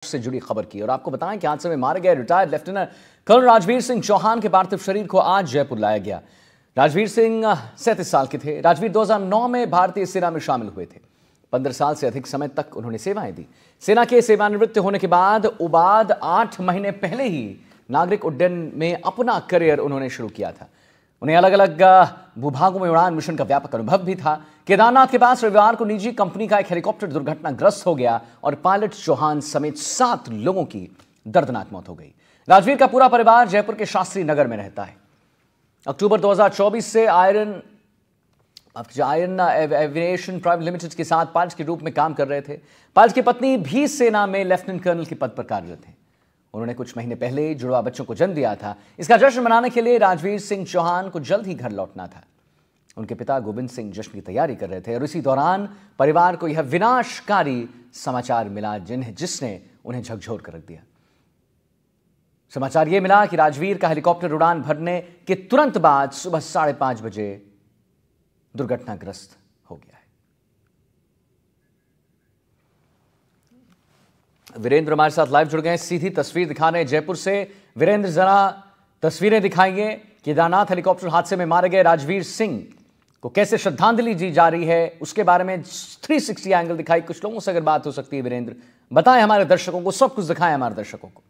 से जुड़ी खबर की और आपको बताएं कि हादसे में मारे गए retired lieutenant colonel Rajveer Singh Chauhan के पार्थिव शरीर को आज जयपुर लाया गया। राजवीर सिंह 37 साल के थे। राजवीर 2009 में भारतीय सेना में शामिल हुए थे। 15 साल से अधिक समय तक उन्होंने सेवाएं दी। सेना के सेवानिवृत्त होने के बाद 8 महीने पहले ही नागरिक उड्डयन में अपना करियर उन्होंने शुरू किया था। उन्हें अलग अलग भूभागों में उड़ान मिशन का व्यापक अनुभव भी था। केदारनाथ के पास रविवार को निजी कंपनी का एक हेलीकॉप्टर दुर्घटनाग्रस्त हो गया और पायलट चौहान समेत 7 लोगों की दर्दनाक मौत हो गई। राजवीर का पूरा परिवार जयपुर के शास्त्री नगर में रहता है। अक्टूबर 2024 से आयरन एविएशन प्राइवेट लिमिटेड के साथ पायलट के रूप में काम कर रहे थे। पायलट की पत्नी भी सेना में लेफ्टिनेंट कर्नल के पद पर कार्यरत थे। उन्होंने कुछ महीने पहले जुड़वा बच्चों को जन्म दिया था। इसका जश्न मनाने के लिए राजवीर सिंह चौहान को जल्द ही घर लौटना था। उनके पिता गोविंद सिंह जश्न की तैयारी कर रहे थे और इसी दौरान परिवार को यह विनाशकारी समाचार मिला जिसने उन्हें झकझोर कर रख दिया। समाचार यह मिला कि राजवीर का हेलीकॉप्टर उड़ान भरने के तुरंत बाद सुबह 5:30 बजे दुर्घटनाग्रस्त हो गया है। वीरेंद्र हमारे साथ लाइव जुड़ गए, सीधी तस्वीर दिखा रहे हैं जयपुर से। वीरेंद्र, जरा तस्वीरें दिखाइए। केदारनाथ हेलीकॉप्टर हादसे में मारे गए राजवीर सिंह को कैसे श्रद्धांजलि दी जा रही है, उसके बारे में 360 एंगल दिखाई। कुछ लोगों से अगर बात हो सकती है वीरेंद्र, बताएं हमारे दर्शकों को, सब कुछ दिखाएं हमारे दर्शकों को।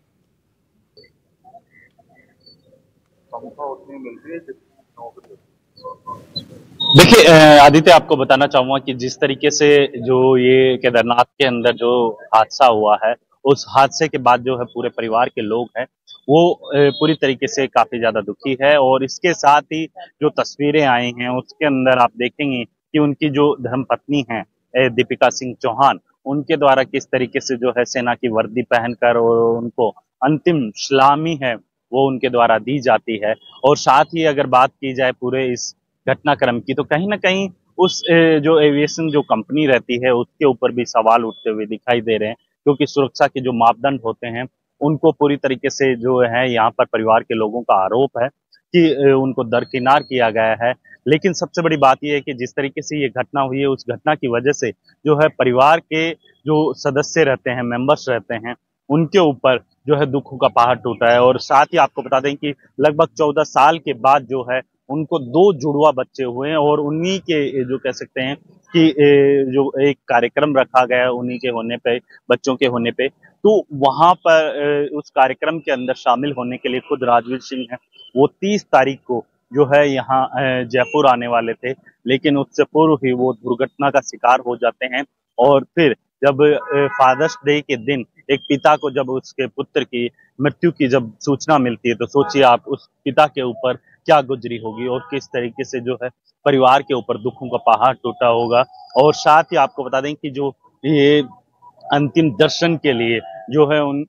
देखिए आदित्य, आपको बताना चाहूंगा कि जिस तरीके से जो ये केदारनाथ के अंदर जो हादसा हुआ है, उस हादसे के बाद जो है पूरे परिवार के लोग हैं वो पूरी तरीके से काफी ज्यादा दुखी है। और इसके साथ ही जो तस्वीरें आई हैं उसके अंदर आप देखेंगे कि उनकी जो धर्मपत्नी है दीपिका सिंह चौहान, उनके द्वारा किस तरीके से जो है सेना की वर्दी पहनकर और उनको अंतिम सलामी है वो उनके द्वारा दी जाती है। और साथ ही अगर बात की जाए पूरे इस घटनाक्रम की, तो कहीं ना कहीं उस जो एविएशन जो कंपनी रहती है उसके ऊपर भी सवाल उठते हुए दिखाई दे रहे हैं, क्योंकि सुरक्षा के जो मापदंड होते हैं उनको पूरी तरीके से जो है यहाँ पर परिवार के लोगों का आरोप है कि उनको दरकिनार किया गया है। लेकिन सबसे बड़ी बात यह है कि जिस तरीके से ये घटना हुई है, उस घटना की वजह से जो है परिवार के जो सदस्य रहते हैं, मेंबर्स रहते हैं, उनके ऊपर जो है दुखों का पहाड़ टूटा है। और साथ ही आपको बता दें कि लगभग 14 साल के बाद जो है उनको 2 जुड़वा बच्चे हुए हैं और उन्हीं के जो कह सकते हैं कि जो एक कार्यक्रम रखा गया है उन्हीं के होने पे, बच्चों के होने पे, तो वहां पर उस कार्यक्रम के अंदर शामिल होने के लिए खुद राजवीर सिंह है वो 30 तारीख को जो है यहाँ जयपुर आने वाले थे। लेकिन उससे पूर्व ही वो दुर्घटना का शिकार हो जाते हैं। और फिर जब फादर्स डे के दिन एक पिता को जब उसके पुत्र की मृत्यु की जब सूचना मिलती है, तो सोचिए आप उस पिता के ऊपर क्या गुजरी होगी और किस तरीके से जो है परिवार के ऊपर दुखों का पहाड़ टूटा होगा। और साथ ही आपको बता दें कि जो ये अंतिम दर्शन के लिए जो है उन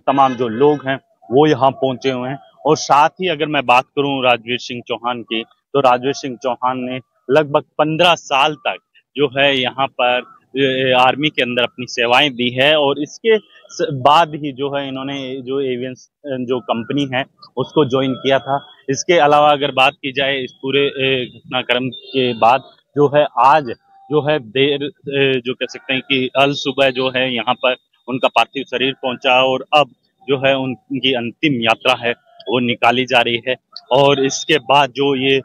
तमाम जो लोग हैं वो यहाँ पहुंचे हुए हैं। और साथ ही अगर मैं बात करूं राजवीर सिंह चौहान की, तो राजवीर सिंह चौहान ने लगभग 15 साल तक जो है यहाँ पर आर्मी के अंदर अपनी सेवाएं दी है। और इसके बाद ही जो है इन्होंने जो एविएशन जो कंपनी है उसको ज्वाइन किया था। इसके अलावा अगर बात की जाए इस पूरे घटनाक्रम के बाद जो है आज जो है देर जो कह सकते हैं कि अल सुबह जो है यहाँ पर उनका पार्थिव शरीर पहुंचा और अब जो है उनकी अंतिम यात्रा है वो निकाली जा रही है। और इसके बाद जो ये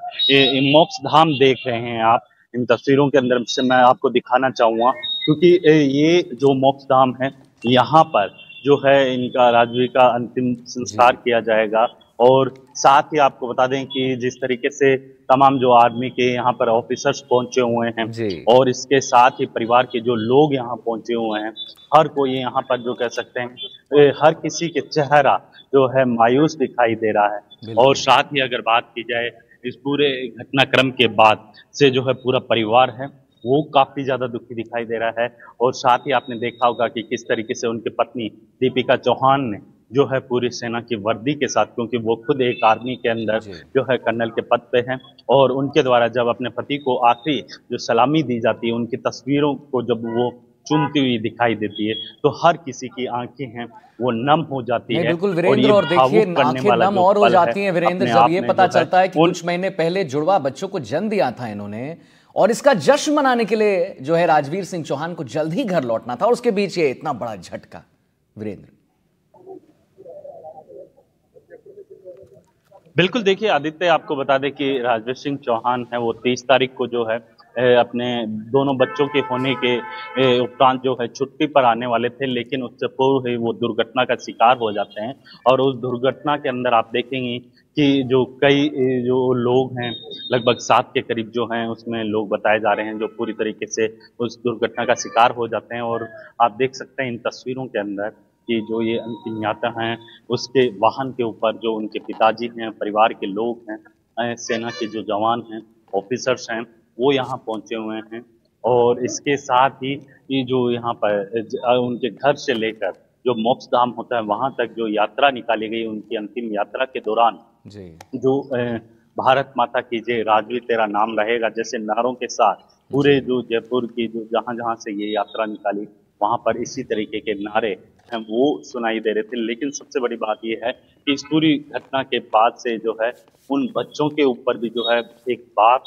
मोक्ष धाम देख रहे हैं आप, इन तस्वीरों के अंदर से मैं आपको दिखाना चाहूंगा, क्योंकि ये जो मोक्ष धाम है यहाँ पर जो है इनका राजवीर का अंतिम संस्कार किया जाएगा। और साथ ही आपको बता दें कि जिस तरीके से तमाम जो आर्मी के यहाँ पर ऑफिसर्स पहुंचे हुए हैं और इसके साथ ही परिवार के जो लोग यहाँ पहुंचे हुए हैं, हर कोई यहाँ पर जो कह सकते हैं हर किसी के चेहरा जो है मायूस दिखाई दे रहा है। और साथ ही अगर बात की जाए इस पूरे घटनाक्रम के बाद से जो है पूरा परिवार है वो काफी ज्यादा दुखी दिखाई दे रहा है। और साथ ही आपने देखा होगा कि किस तरीके से उनकी पत्नी दीपिका चौहान ने जो है पूरी सेना की वर्दी के साथ, क्योंकि वो खुद एक आर्मी के अंदर जो है कर्नल के पद पे हैं, और उनके द्वारा जब अपने पति को आखिरी जो सलामी दी जाती है, उनकी तस्वीरों को जब वो चूमती हुई दिखाई देती है, तो हर किसी की आंखें हैं वो नम हो जाती है। बिल्कुल वीरेंद्र, और देखिए आंखें नम और हो जाती हैं वीरेंद्र जब ये पता चलता है कि कुछ महीने पहले जुड़वा बच्चों को जन्म दिया था इन्होंने, और इसका जश्न मनाने के लिए जो है राजवीर सिंह चौहान को जल्द ही घर लौटना था, और उसके बीच ये इतना बड़ा झटका। वीरेंद्र। बिल्कुल, देखिए आदित्य, आपको बता दें कि राजवीर सिंह चौहान है वो 23 तारीख को जो है अपने दोनों बच्चों के होने के उपरांत जो है छुट्टी पर आने वाले थे, लेकिन उससे पूर्व ही वो दुर्घटना का शिकार हो जाते हैं। और उस दुर्घटना के अंदर आप देखेंगे कि जो कई जो लोग हैं, लगभग 7 के करीब जो हैं, उसमें लोग बताए जा रहे हैं जो पूरी तरीके से उस दुर्घटना का शिकार हो जाते हैं। और आप देख सकते हैं इन तस्वीरों के अंदर कि जो ये अंतिम यात्रा हैं, उसके वाहन के ऊपर जो उनके पिताजी हैं, परिवार के लोग हैं, सेना के जो जवान हैं, ऑफिसर्स हैं, वो यहाँ पहुंचे हुए हैं। और इसके साथ ही ये जो यहाँ पर उनके घर से लेकर जो मोक्षधाम होता है वहां तक जो यात्रा निकाली गई, उनकी अंतिम यात्रा के दौरान जी। जो भारत माता की जय, राजवीर तेरा नाम रहेगा जैसे नारों के साथ पूरे जो जयपुर की जो जहां जहां से ये यात्रा निकाली, वहां पर इसी तरीके के नारे हैं वो सुनाई दे रहे थे। लेकिन सबसे बड़ी बात ये है कि इस पूरी घटना के बाद से जो है उन बच्चों के ऊपर भी जो है एक बाप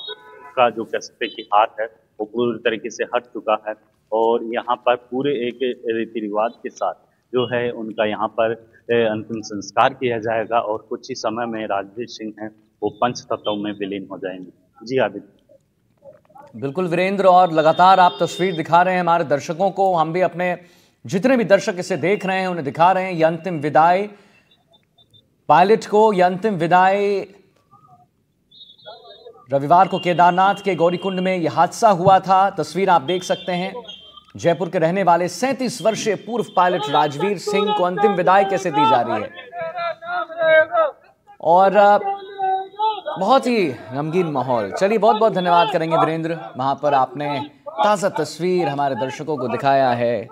का जो कह सकते कि हाथ है वो पूरी तरीके से हट चुका है। और यहाँ पर पूरे एक रीति रिवाज के साथ जो है उनका यहाँ पर अंतिम संस्कार किया जाएगा और कुछ ही समय में राजवीर सिंह हैं वो पंच तत्वों में विलीन हो जाएंगे। जी आदित्य। बिल्कुल वीरेंद्र, और लगातार आप तस्वीर दिखा रहे हैं हमारे दर्शकों को, हम भी अपने जितने भी दर्शक इसे देख रहे हैं उन्हें दिखा रहे हैं। ये अंतिम विदाई पायलट को, यह अंतिम विदाई रविवार को केदारनाथ के गौरीकुंड में यह हादसा हुआ था। तस्वीर आप देख सकते हैं, जयपुर के रहने वाले 37 वर्षीय पूर्व पायलट राजवीर सिंह को अंतिम विदाई कैसे दी जा रही है, और बहुत ही गमगीन माहौल। चलिए, बहुत बहुत धन्यवाद करेंगे वीरेंद्र, वहां पर आपने ताज़ा तस्वीर हमारे दर्शकों को दिखाया है।